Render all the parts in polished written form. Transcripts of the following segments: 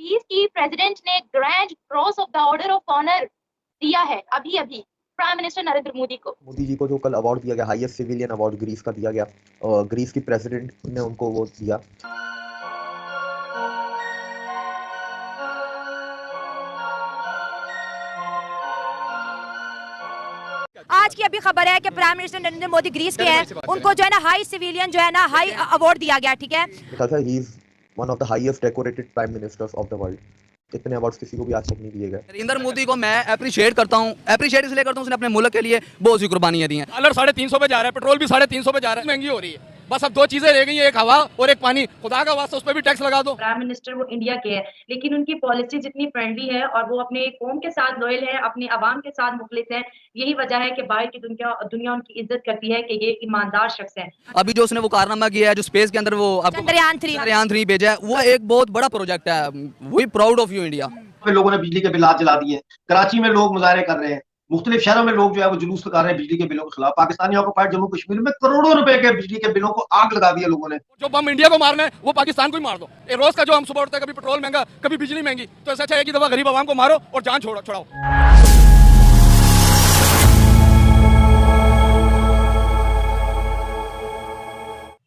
Greece की president ने grand cross of the order of honour दिया है अभी अभी प्राइम मिनिस्टर नरेंद्र मोदी को। मोदी जी को जो कल अवार्ड दिया गया, हाईएस्ट सिविलियन अवार्ड ग्रीस का दिया गया, ग्रीस की प्रेसिडेंट ने उनको वो दिया। आज की अभी खबर है कि prime minister Narendra Modi Greece के हैं, उनको जो है ना हाई सिविलियन जो है ना हाई अवार्ड दिया गया। ठीक है, he is one of the highest decorated prime ministers of the world. इतने अवार्ड्स किसी को भी आज तक नहीं दिए गए। नरेंद्र मोदी को मैं अप्रिशिएट करता हूँ, अप्रिशिएट इसलिए करता हूँ उसने अपने मुल्क के लिए बहुत सी कुर्बानियां दी हैं। डॉलर 350 पे जा रहा है, पेट्रोल भी 350 पे जा रहा है, महंगी हो रही है। बस अब दो चीजें रह गई हैं, एक हवा और एक पानी। खुदा का वास्ता उस पर भी टैक्स लगा दो। प्राइम मिनिस्टर वो इंडिया के हैं, लेकिन उनकी पॉलिसी जितनी फ्रेंडली है और वो अपने कौम के साथ लॉयल है, अपने अवाम के साथ मुखलिस है। यही वजह है कि बाहर की दुनिया उनकी इज्जत करती है कि ये ईमानदार शख्स है। अभी जो उसने वो कारनामा किया है, जो स्पेस के अंदर वो चंद्रयान 3 भेजा है, वो एक बहुत बड़ा प्रोजेक्ट है। We proud of you India. लोगों ने बिजली के बिल आज जला दिए। कराची में लोग मुजाहरे कर रहे हैं, मुख्तलिफ शहरों में लोग जो है वो जुलूस लगा रहे हैं बिजली के बिलों के खिलाफ। पाकिस्तानी ऑक्युपाइड जम्मू कश्मीर में करोड़ों रुपए के बिजली के बिलों को आग लगा दिया लोगों ने। जो बम इंडिया को मारना है वो पाकिस्तान को ही मार दो। रोज का जो हम सुबह उठते हैं, कभी पेट्रोल महंगा, कभी बिजली महंगी, तो ऐसा अच्छा है कि दफा गरीब आवाम को मारो और जान छुड़ाओ।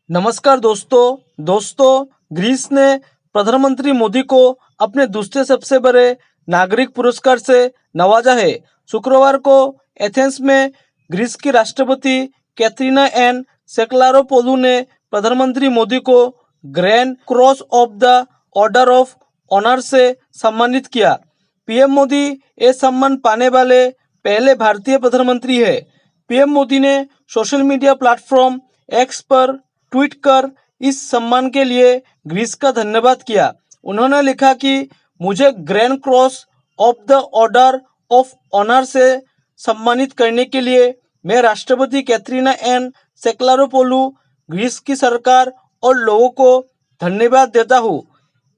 नमस्कार दोस्तों, ग्रीस ने प्रधानमंत्री मोदी को अपने दूसरे सबसे बड़े नागरिक पुरस्कार से नवाजा है। शुक्रवार को एथेंस में ग्रीस की राष्ट्रपति कैटरीना एन सेक्लारोपोलू ने प्रधानमंत्री मोदी को grand cross of the order of honour से सम्मानित किया। पीएम मोदी ये सम्मान पाने वाले पहले भारतीय प्रधानमंत्री है। पीएम मोदी ने सोशल मीडिया प्लेटफॉर्म एक्स पर ट्वीट कर इस सम्मान के लिए ग्रीस का धन्यवाद किया। उन्होंने लिखा कि मुझे grand cross of the order of honour से सम्मानित करने के लिए मैं राष्ट्रपति कैटरीना एन सेक्लारोपोलू, ग्रीस की सरकार और लोगों को धन्यवाद देता हूँ।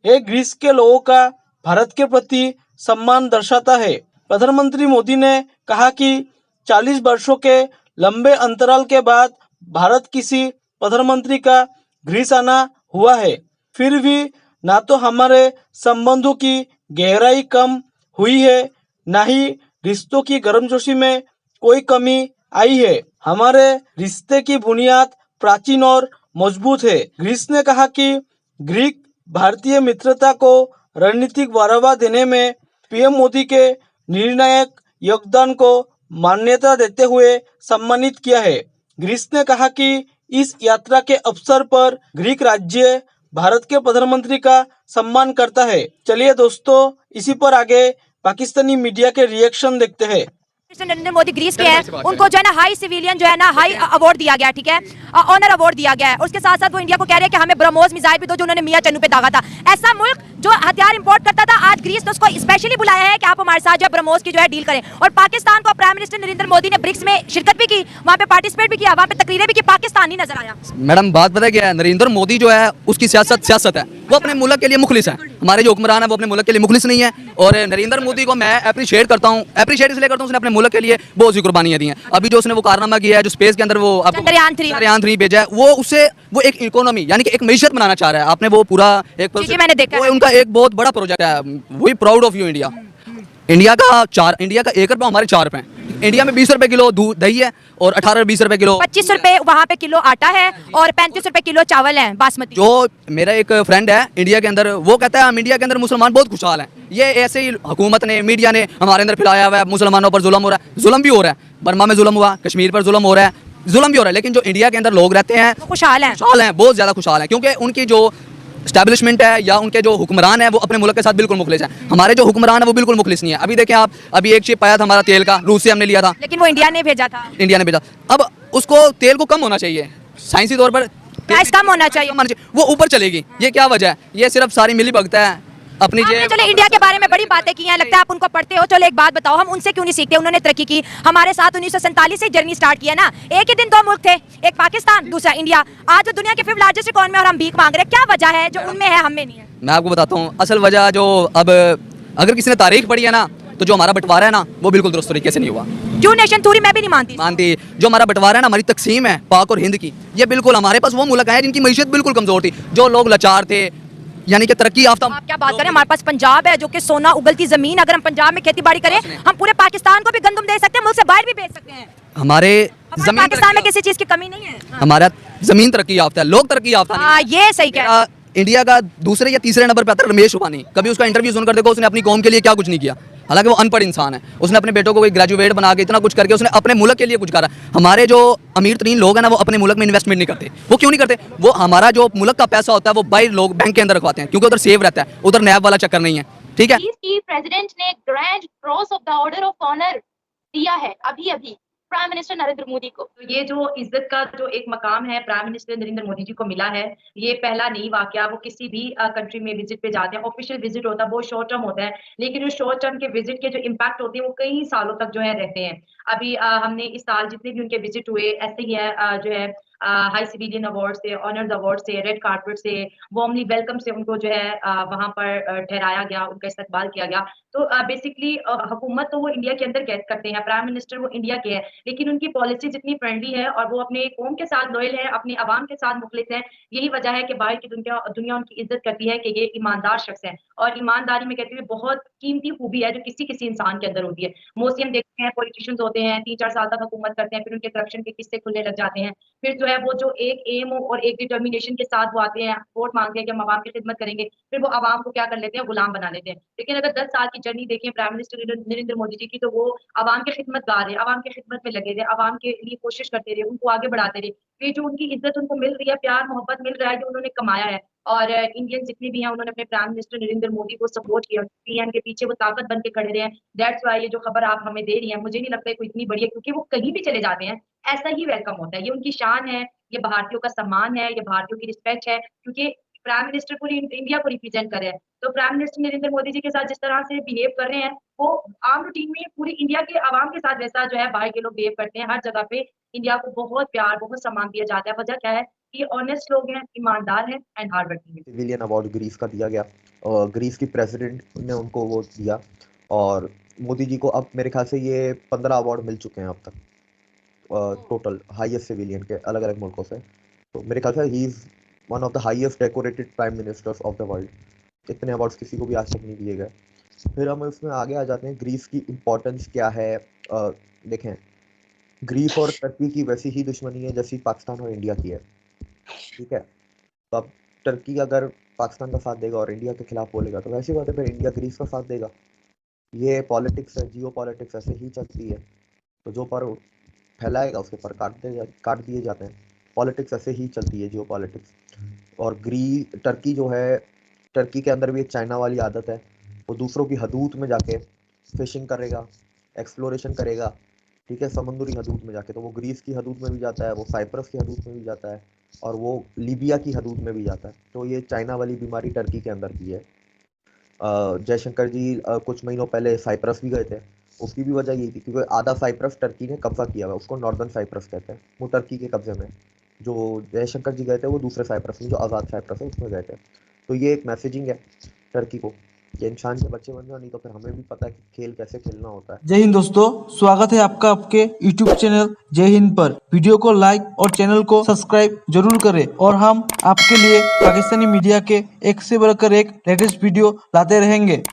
ये ग्रीस के लोगों का भारत के प्रति सम्मान दर्शाता है। प्रधानमंत्री मोदी ने कहा कि 40 वर्षों के लंबे अंतराल के बाद भारत किसी प्रधानमंत्री का ग्रीस आना हुआ है, फिर भी ना तो हमारे संबंधों की गहराई कम हुई है, ना ही रिश्तों की गर्मजोशी में कोई कमी आई है। हमारे रिश्ते की बुनियाद प्राचीन और मजबूत है। ग्रीस ने कहा कि ग्रीक भारतीय मित्रता को रणनीतिक बढ़ावा देने में पीएम मोदी के निर्णायक योगदान को मान्यता देते हुए सम्मानित किया है। ग्रीस ने कहा कि इस यात्रा के अवसर पर ग्रीक राज्य भारत के प्रधानमंत्री का सम्मान करता है। चलिए दोस्तों, इसी पर आगे पाकिस्तानी मीडिया के रिएक्शन देखते हैं। नरेंद्र मोदी ग्रीस के हैं, उनको जो है ना हाई सिविलियन जो है ना हाई अवार्ड दिया गया। ठीक है, ऑनर अवार्ड दिया गया है। उसके साथ साथ वो इंडिया को कह रहे हैं कि हमें ब्रह्मोस मिसाइल भी दो जो उन्होंने मियां चन्नू पे दागा था। ऐसा मुल्क जो हथियार इंपोर्ट करता था, आज ग्रीस ने उसको स्पेशली बुलाया है कि आप हमारे साथ जो है ब्रह्मोस की जो है डील करें। और पाकिस्तान को प्राइम मिनिस्टर नरेंद्र मोदी ने ब्रिक्स में शिरकत भी की, वहाँ पे पार्टिसिपेट भी किया, वहाँ पे तकरीरें भी की, पाकिस्तान नहीं नजर आया। मैडम बात पता क्या है, नरेंद्र मोदी जो है उसकी सियासत है, वो अपने मुल्क के लिए मुखलिस है। हमारे जो हुक्मरान है वो अपने मुल्क के लिए मुखलिस नहीं है। और नरेंद्र मोदी को मैं अप्रिशिएट करता हूँ, अप्रिशिएट इसलिए करता हूँ उसने अपने मुल्क के लिए बहुत सी कुर्बानियां दी हैं। अभी जो उसने वो कारनामा किया है, जो स्पेस के अंदर वो चंद्रयान 3 भेजा है, वो एक इकोनॉमी यानी कि एक मैशत बनाना चाह रहा है। आपने वो पूरा एक मैंने देखा वो उनका एक बहुत बड़ा प्रोजेक्ट है। We proud of you India. India का 1 रुपया हमारे 4 रुपए। इंडिया में 20 रुपए किलो दही है और 18-20 रुपए किलो, 25 रुपए वहाँ पे किलो आटा है और 35 रुपए किलो चावल है बासमती। जो मेरा एक फ्रेंड है इंडिया के अंदर, वो कहता है हम इंडिया के अंदर मुसलमान बहुत खुशहाल हैं। ये ऐसे ही हुकूमत ने, मीडिया ने हमारे अंदर फैलाया हुआ है, मुसलमानों पर जुल्म हो रहा है। जुल्म भी हो रहा है, बर्मा में जुल्म हुआ, कश्मीर पर जुल्म हो रहा है, जुल्म भी हो रहा है। लेकिन जो इंडिया के अंदर लोग रहते हैं खुशहाल हैं, बहुत ज्यादा खुशहाल हैं, क्योंकि उनकी जो एस्टैब्लिशमेंट है या उनके जो हुक्मरान है वो अपने मुल्क के साथ बिल्कुल मुखलिस है। हमारे जो हुक्मरान है वो बिल्कुल मुखलिस नहीं है। अभी देखें आप, अभी एक शिप आया था हमारा तेल का, रूस से हमने लिया था, लेकिन वो इंडिया ने भेजा था। अब उसको तेल को कम होना चाहिए, साइंसी तौर पर प्राइस कम होना चाहिए, वो ऊपर चलेगी। ये क्या वजह है? ये सिर्फ सारी मिली भगत है अपनी। चलो इंडिया के बारे में बड़ी बातें की हैं, लगता है आप उनको पढ़ते हो। चलो एक बात बताओ, हम उनसे क्यों नहीं सीखते? उन्होंने तरक्की की, हमारे साथ 1947 से जर्नी स्टार्ट किया ना। एक ही दिन 2 मुल्क थे, एक पाकिस्तान, दूसरा इंडिया। आज जो दुनिया के 5th लार्जेस्ट इकोनॉमी और हम भीख मांग रहे हैं, क्या वजह है जो उनमें है हमें नहीं है? मैं आपको बताता हूँ असल वजह। जो अब अगर किसी ने तारीख पढ़ी है ना, तो जो हमारा बंटवारा है ना वो बिल्कुल दुरुस्त तरीके से नहीं हुआ। क्यों नेशन थ्योरी मैं भी नहीं मानती। जो हमारा बंटवारा है ना, हमारी तकसीम है पाक और हिंद की, ये बिल्कुल हमारे पास वो मुल्क है जिनकी मईशत बिल्कुल कमजोर थी। जो लोग लाचार थे यानी कि तरक्की याफ्ता। आप क्या बात करें, हमारे पास पंजाब है जो कि सोना उगलती जमीन, अगर हम पंजाब में खेती बाड़ी करें हम पूरे पाकिस्तान को भी गंदम दे सकते हैं, मुल्क से बाहर भी भेज सकते हैं। हमारे जमीन पाकिस्तान में किसी चीज की कमी नहीं है। हमारा जमीन तरक्की याफ्ता है, लोग तरक्की याफ्ता नहीं है। ये सही कह रहे हैं। इंडिया का दूसरे या तीसरे नंबर पर आता है रमेश रूपानी। कभी उसका इंटरव्यू सुनकर देखो, उसने अपनी कौम के लिए क्या कुछ नहीं किया। हालांकि वो अनपढ़ इंसान है, उसने अपने बेटों को कोई ग्रेजुएट बना के इतना कुछ करके उसने अपने मुल्क के लिए कुछ करा। हमारे जो अमीर तरीन लोग हैं ना, वो अपने मुल्क में इन्वेस्टमेंट नहीं करते। वो क्यों नहीं करते? वो हमारा जो मुल्क का पैसा होता है वो बाहर लोग बैंक के अंदर रखवाते हैं, क्योंकि उधर सेव रहता है, उधर नैब वाला चक्कर नहीं है। ठीक है, की प्रेसिडेंट ने grand cross of the order of honour दिया है अभी अभी प्राइम मिनिस्टर नरेंद्र मोदी को। तो ये जो इज्जत का जो एक मकाम है प्राइम मिनिस्टर नरेंद्र मोदी जी को मिला है, ये पहला नहीं वाकया। वो किसी भी कंट्री में विजिट पे जाते हैं, ऑफिशियल विजिट होता है, बहुत शॉर्ट टर्म होता है, लेकिन उस शॉर्ट टर्म के विजिट के जो इम्पैक्ट होते हैं वो कई सालों तक जो है रहते हैं। अभी हमने इस साल जितने भी उनके विजिट हुए ऐसे ही है, जो है हाई सिविलियन अवार्ड से, ऑनर्स अवार्ड से, रेड कार्पेट से, वार्मली वेलकम से उनको जो है वहां पर ठहराया गया, उनका इस्तकबाल किया गया। तो बेसिकली हुकूमत तो वो इंडिया के अंदर करते हैं, प्राइम मिनिस्टर वो इंडिया के हैं, लेकिन उनकी पॉलिसी जितनी फ्रेंडली है और वो अपने कौम के साथ लॉयल है, अपने अवाम के साथ मुखलिस है। यही वजह है कि बाहर की दुनिया उनकी इज्जत करती है कि ये ईमानदार शख्स है। और ईमानदारी में कहते हुए बहुत कीमती खूबी है जो किसी इंसान के अंदर होती है। मोस्टली हम देखते हैं पॉलिटिशियंस होते हैं 3-4 साल तक हुकूमत करते हैं, फिर उनके करप्शन के किस्से खुलने लग जाते हैं। फिर जो है वो जो एक एम और एक डिटर्मिनेशन के साथ वो आते हैं, वोट मांगते हैं कि हम अवाम की खिदमत करेंगे, फिर वो अवाम को क्या कर लेते हैं, गुलाम बना लेते हैं। लेकिन अगर 10 साल की जर्नी देखें प्राइम मिनिस्टर नरेंद्र मोदी जी की, तो वो अवाम के खिदमतगार है, अवाम की खिदमत में लगे थे, अवाम के लिए कोशिश करते रहे, उनको आगे बढ़ाते रहे। ये जो उनकी इज्जत उनको मिल रही है, प्यार मोहब्बत मिल रहा है, जो उन्होंने कमाया है। और इंडियन जितने भी हैं उन्होंने अपने प्राइम मिनिस्टर नरेंद्र मोदी को सपोर्ट किया, पीएम के पीछे वो ताकत बन के खड़े रहे हैं। दैट्स व्हाई ये जो खबर आप हमें दे रही हैं, मुझे नहीं लगता है कोई इतनी बड़ी है, क्योंकि वो कहीं भी चले जाते हैं ऐसा ही वेलकम होता है। ये उनकी शान है, ये भारतीयों का सम्मान है, ये भारतीयों की रिस्पेक्ट है, क्योंकि प्राइम मिनिस्टर पूरी इंडिया को रिप्रेजेंट कर रहे हैं। तो प्राइम मिनिस्टर नरेंद्र मोदी जी के साथ जिस तरह से बिहेव कर रहे हैं, वो आम रूटीन में पूरी इंडिया के अवाम के साथ वैसा जो है बाहर के लोग बिहेव करते हैं। हर जगह पे इंडिया को बहुत प्यार, बहुत सम्मान दिया जाता है। वजह क्या है? ये ऑनेस्ट लोग हैं, ईमानदार हैं एंड हार्ड वर्किंग है। सिविलियन अवार्ड ग्रीस का दिया गया और ग्रीस की प्रेसिडेंट ने उनको वो दिया, और मोदी जी को अब मेरे ख्याल से ये 15 अवार्ड मिल चुके हैं अब तक टोटल हाईएस्ट सिविलियन के अलग अलग मुल्कों से। तो मेरे ख्याल से he is one of the highest decorated prime ministers of the world. इतने अवार्ड्स किसी को भी आज तक नहीं दिए गए। फिर हम उसमें आगे आ जाते हैं, ग्रीस की इम्पोर्टेंस क्या है। देखें, ग्रीस और टर्की की वैसी ही दुश्मनी है जैसी पाकिस्तान और इंडिया की है, ठीक है। तो अब टर्की अगर पाकिस्तान का साथ देगा और इंडिया के खिलाफ बोलेगा तो वैसी बात है, फिर इंडिया ग्रीस का साथ देगा। ये पॉलिटिक्स है, जियो पॉलिटिक्स ऐसे ही चलती है। तो जो पर फैलाएगा उसके पर काट दिए जाते हैं। पॉलिटिक्स ऐसे ही चलती है, जियो पॉलिटिक्स। और टर्की जो है, टर्की के अंदर भी एक चाइना वाली आदत है, वो दूसरों की हदूद में जाके फिशिंग करेगा, एक्सप्लोरेशन करेगा, ठीक है, समुद्री हदूद में जाके। तो वो ग्रीस की हदूद में भी जाता है, वो साइप्रस की हदूद में भी जाता है, और वो लीबिया की हदूद में भी जाता है। तो ये चाइना वाली बीमारी टर्की के अंदर भी है। जयशंकर जी कुछ महीनों पहले साइप्रस भी गए थे। उसकी भी वजह यही थी क्योंकि आधा साइप्रस टर्की ने कब्जा किया हुआ है, उसको नॉर्दर्न साइप्रस कहते हैं, वो टर्की के कब्जे में। जो जयशंकर जी गए थे वो दूसरे साइप्रस में, जो आज़ाद साइप्रस है, उसमें गए थे। तो ये एक मैसेजिंग है टर्की को कि इंसान के बच्चे बन जाओ, नहीं तो फिर हमें भी पता है कि खेल कैसे खेलना होता है। जय हिंद दोस्तों, स्वागत है आपका आपके YouTube चैनल जय हिंद पर। वीडियो को लाइक और चैनल को सब्सक्राइब जरूर करें, और हम आपके लिए पाकिस्तानी मीडिया के एक से बढ़कर एक लेटेस्ट वीडियो लाते रहेंगे।